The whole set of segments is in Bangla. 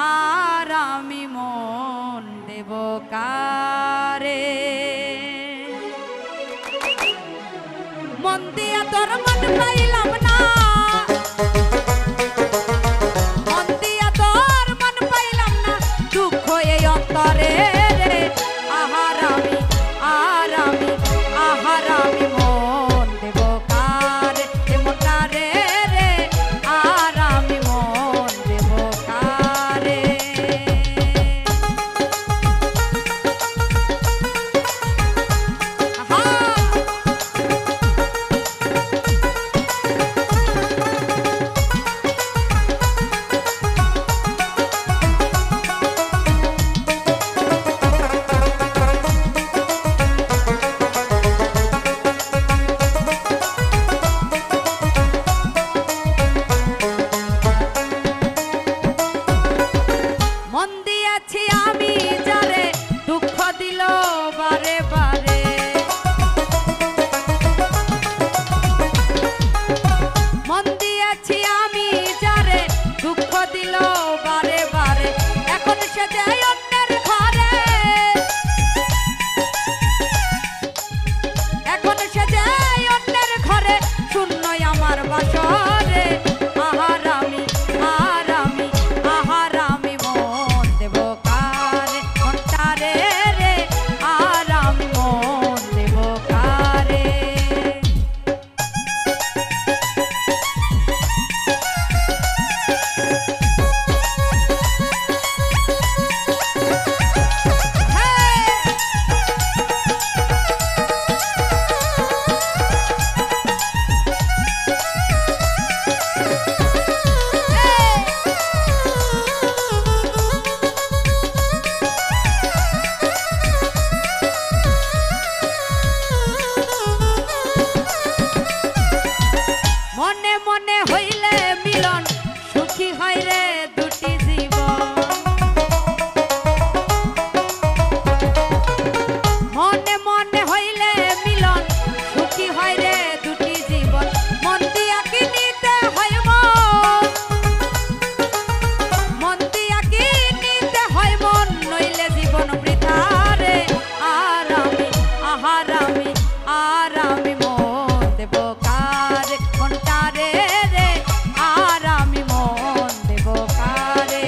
আর আমি মন দেব কারে। মন দিয়া তোর মন পাইলাম না, মন দিয়া তোর মন পাইলাম না, দুঃখ এই অন্তরে রে। আহার আমি মন দেব কারে, মনটা রে রে, আর আমি মন দেব কারে। মন দিয়েছি আমি যারে দুঃখ দিল বারে বারে, মন দিয়েছি আমি যারে দুঃখ দিল বারে বারে, এখন সে যায় অন্যের ঘরে, এখন সে যায় অন্যের ঘরে, শূন্যই আমার বাসরে। আহার আমি মন দেব কারে, মনটা রে রে, আর আমি মন দেব কারে। মনে মনে হইলে মিলন সুখী হয় রে দুটি জীবন, মনে মনে হইলে মিলন সুখী হয় রে দুটি জীবন। মন দিয়া কি নিতে হয় মন, মন দিয়া কি নিতে হয় মন, নইলে জীবন বৃথা রে। আর আমি মন দেব কারে, মনটা রে রে, আর আমি মন দেব কারে।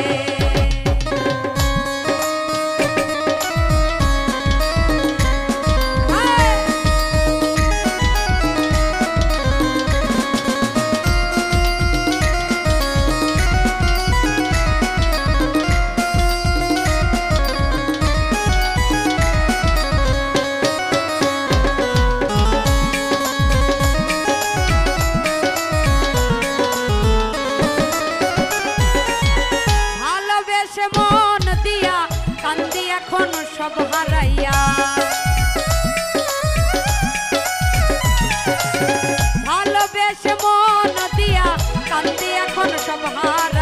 ভালোবেসে মন দিয়া কান্দি এখন সব হারাইয়া, ভালোবেসে মন দিয়া কান্দি এখন সব হারাইয়া।